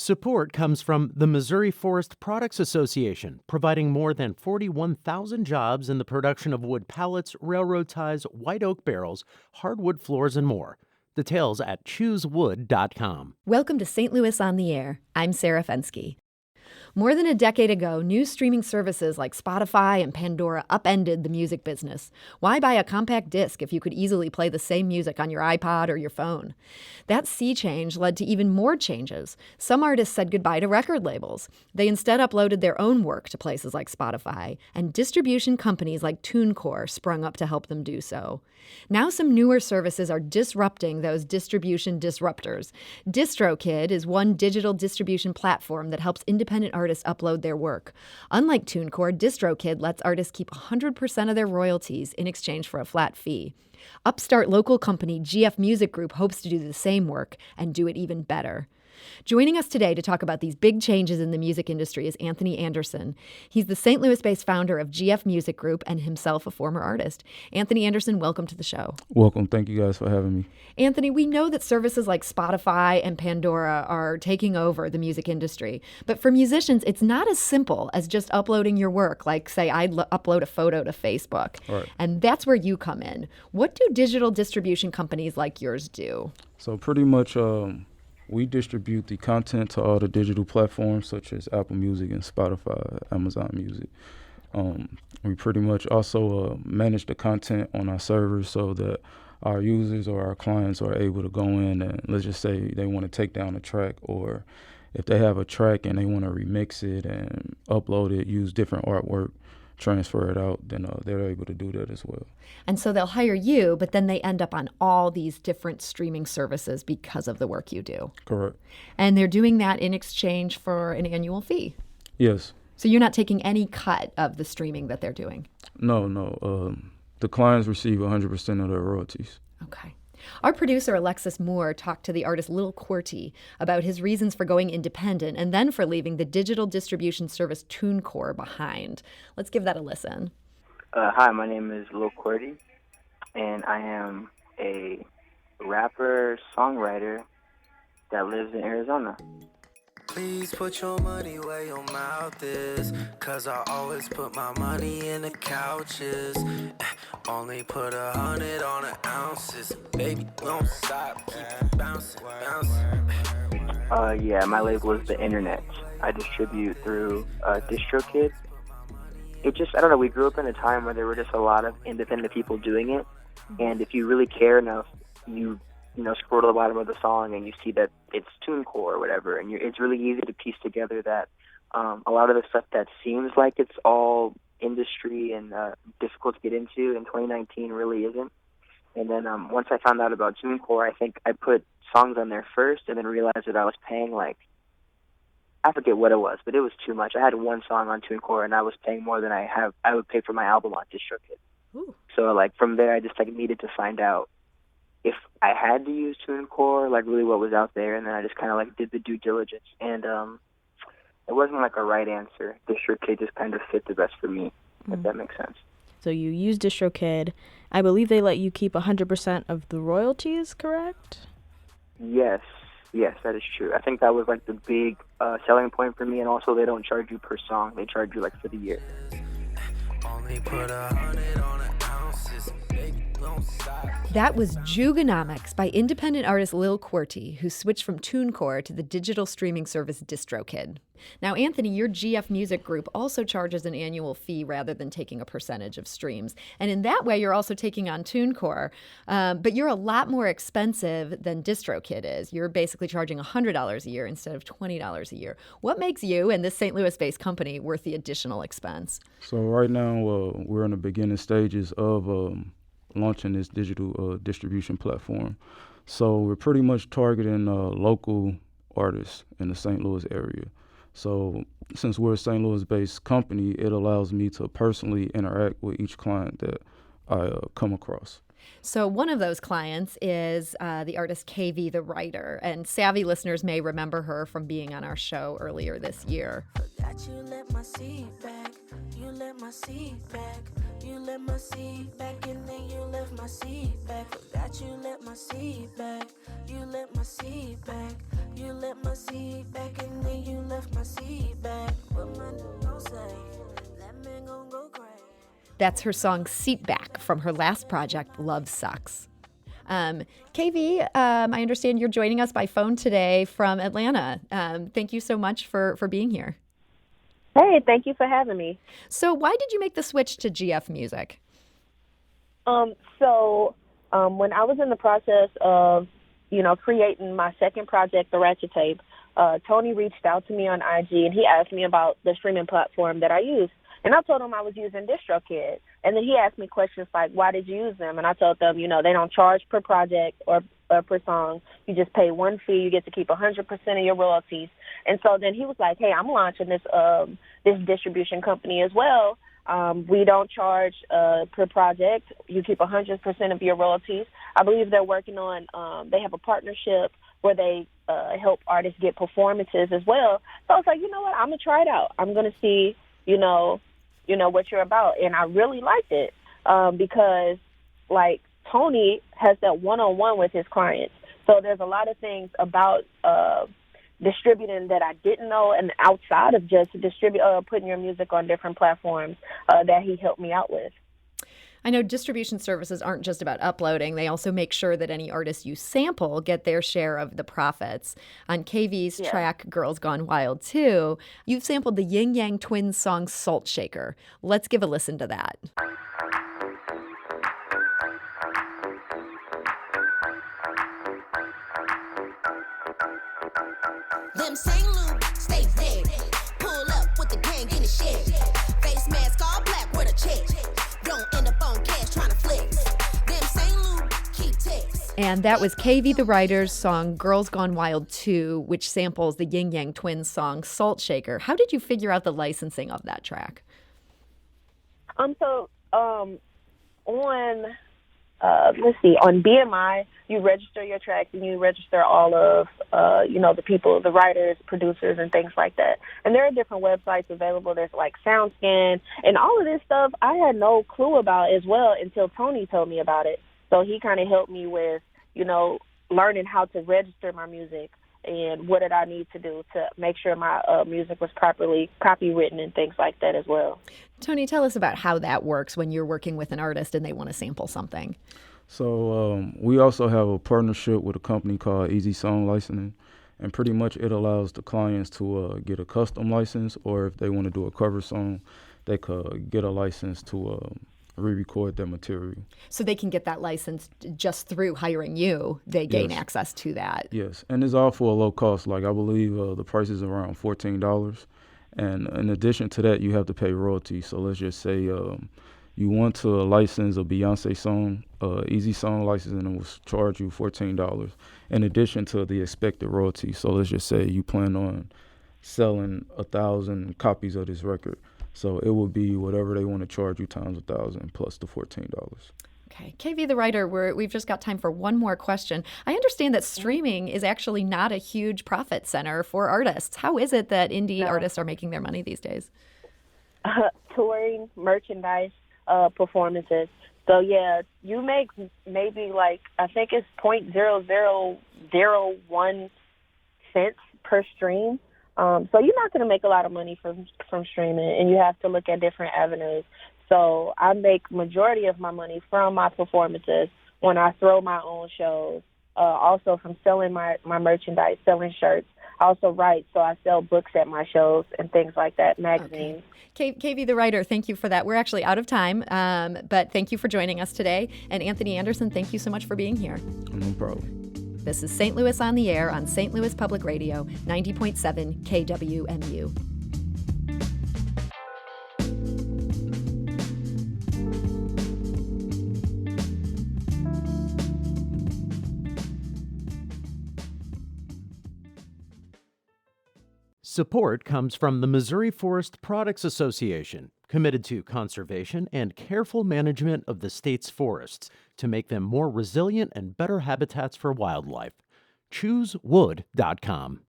Support comes from the Missouri Forest Products Association, providing more than 41,000 jobs in the production of wood pallets, railroad ties, white oak barrels, hardwood floors, and more. Details at choosewood.com. Welcome to St. Louis on the Air. I'm Sarah Fenske. More than a decade ago, new streaming services like Spotify and Pandora upended the music business. Why buy a compact disc if you could easily play the same music on your iPod or your phone? That sea change led to even more changes. Some artists said goodbye to record labels. They instead uploaded their own work to places like Spotify, and distribution companies like TuneCore sprung up to help them do so. Now some newer services are disrupting those distribution disruptors. DistroKid is one digital distribution platform that helps independent artists upload their work. Unlike TuneCore, DistroKid lets artists keep 100% of their royalties in exchange for a flat fee. Upstart local company GF Music Group hopes to do the same work and do it even better. Joining us today to talk about these big changes in the music industry is Anthony Anderson. He's the St. Louis-based founder of GF Music Group and himself a former artist. Anthony Anderson, welcome to the show. Welcome. Thank you guys for having me. Anthony, we know that services like Spotify and Pandora are taking over the music industry. But for musicians, it's not as simple as just uploading your work, like, say, I'd upload a photo to Facebook. Right. And that's where you come in. What do digital distribution companies like yours do? So pretty much we distribute the content to all the digital platforms such as Apple Music and Spotify, Amazon Music. We pretty much also manage the content on our servers so that our users or our clients are able to go in and, let's just say they want to take down a track, or if they have a track and they want to remix it and upload it, use different artwork, transfer it out, then they're able to do that as well. And so they'll hire you, but then they end up on all these different streaming services because of the work you do. Correct. And they're doing that in exchange for an annual fee. Yes. So you're not taking any cut of the streaming that they're doing? No. The clients receive 100% of their royalties. Okay. Our producer, Alexis Moore, talked to the artist Qwerty about his reasons for going independent and then for leaving the digital distribution service TuneCore behind. Let's give that a listen. Hi, my name is Qwerty, and I am a rapper, songwriter that lives in Arizona. Please put your money where your mouth is, 'cause I always put my money in the couches. Only put 100 on the ounces. Baby, don't stop, keep it bouncing. Yeah, my label is the internet. I distribute through DistroKid. I don't know, we grew up in a time where there were just a lot of independent people doing it, and if you really care enough, you scroll to the bottom of the song and you see that it's TuneCore or whatever, and it's really easy to piece together that a lot of the stuff that seems like it's all industry and difficult to get into in 2019 really isn't. And then once I found out about TuneCore, I think I put songs on there first and then realized that I was paying I forget what it was, but it was too much. I had one song on TuneCore and I was paying more than I would pay for my album on DistroKid. Ooh. So from there I just needed to find out if I had to use TuneCore, really what was out there, and then I just kind of did the due diligence, and it wasn't a right answer. DistroKid just kind of fit the best for me, if that makes sense. So you use DistroKid. I believe they let you keep 100% of the royalties, correct? Yes, that is true. I think that was the big selling point for me, and also they don't charge you per song; they charge you for the year. Only put 100 on the ounces. Baby, don't stop. That was Jugonomics by independent artist Qwerty, who switched from TuneCore to the digital streaming service DistroKid. Now, Anthony, your GF Music Group also charges an annual fee rather than taking a percentage of streams. And in that way, you're also taking on TuneCore. But you're a lot more expensive than DistroKid is. You're basically charging $100 a year instead of $20 a year. What makes you and this St. Louis-based company worth the additional expense? So right now, we're in the beginning stages of launching this digital distribution platform. So we're pretty much targeting local artists in the St. Louis area. So since we're a St. Louis-based company, it allows me to personally interact with each client that I come across. So one of those clients is the artist KV the Writer, and savvy listeners may remember her from being on our show earlier this year. Forgot you let my seed back, you let my seed back, you let my seed back, and then you left my seed back. Forgot you let my seed back, you let my seed back, you let my seed back, and then That's her song Seat Back from her last project, Love Sucks. KV, I understand you're joining us by phone today from Atlanta. Thank you so much for being here. Hey, thank you for having me. So why did you make the switch to GF Music? When I was in the process of, creating my second project, The Ratchet Tape, Tony reached out to me on IG and he asked me about the streaming platform that I use. And I told him I was using DistroKid. And then he asked me questions like, why did you use them? And I told them, they don't charge per project or per song. You just pay one fee. You get to keep 100% of your royalties. And so then he was like, hey, I'm launching this distribution company as well. We don't charge per project. You keep 100% of your royalties. I believe they're working on, they have a partnership where they help artists get performances as well. So I was like, you know what, I'm going to try it out. I'm going to see, what you're about. And I really liked it because, like, Tony has that one-on-one with his clients. So there's a lot of things about distributing that I didn't know, and outside of just putting your music on different platforms that he helped me out with. I know distribution services aren't just about uploading. They also make sure that any artists you sample get their share of the profits. On KV's track, Girls Gone Wild 2, you've sampled the Yin Yang Twins song Salt Shaker. Let's give a listen to that. Them St. Luke, stay ready. Pull up with the gang in the shed. Face mask all black with a check. Don't end up on cash trying to flex. Them St. Luke, keep text. And that was KV the Writer's song Girls Gone Wild 2, which samples the Yin Yang Twins song Salt Shaker. How did you figure out the licensing of that track? On BMI, you register your tracks and you register all of, the people, the writers, producers, and things like that. And there are different websites available. There's like SoundScan and all of this stuff I had no clue about as well until Tony told me about it. So he kind of helped me with, learning how to register my music and what did I need to do to make sure my music was properly copywritten and things like that as well. Tony, tell us about how that works when you're working with an artist and they want to sample something. So we also have a partnership with a company called Easy Song Licensing, and pretty much it allows the clients to get a custom license, or if they want to do a cover song, they could get a license to re-record their material. So they can get that license just through hiring you. They gain access to that. Yes, and it's all for a low cost. Like I believe the price is around $14. And in addition to that, you have to pay royalties. So let's just say you want to license a Beyonce song, Easy Song Licensing, and will charge you $14 in addition to the expected royalties. So let's just say you plan on selling 1,000 copies of this record. So it would be whatever they want to charge you times 1,000 plus the $14. Okay. KV the Writer, we've just got time for one more question. I understand that streaming is actually not a huge profit center for artists. How is it that indie artists are making their money these days? Touring, merchandise, performances. So, you make maybe I think it's 0.0001 cents per stream. So you're not going to make a lot of money from streaming, and you have to look at different avenues. So I make majority of my money from my performances when I throw my own shows, also from selling my merchandise, selling shirts. I also write, so I sell books at my shows and things like that, magazines. Okay. KV the Writer, thank you for that. We're actually out of time, but thank you for joining us today. And Anthony Anderson, thank you so much for being here. No problem. This is St. Louis on the Air on St. Louis Public Radio, 90.7 KWMU. Support comes from the Missouri Forest Products Association, committed to conservation and careful management of the state's forests to make them more resilient and better habitats for wildlife. ChooseWood.com.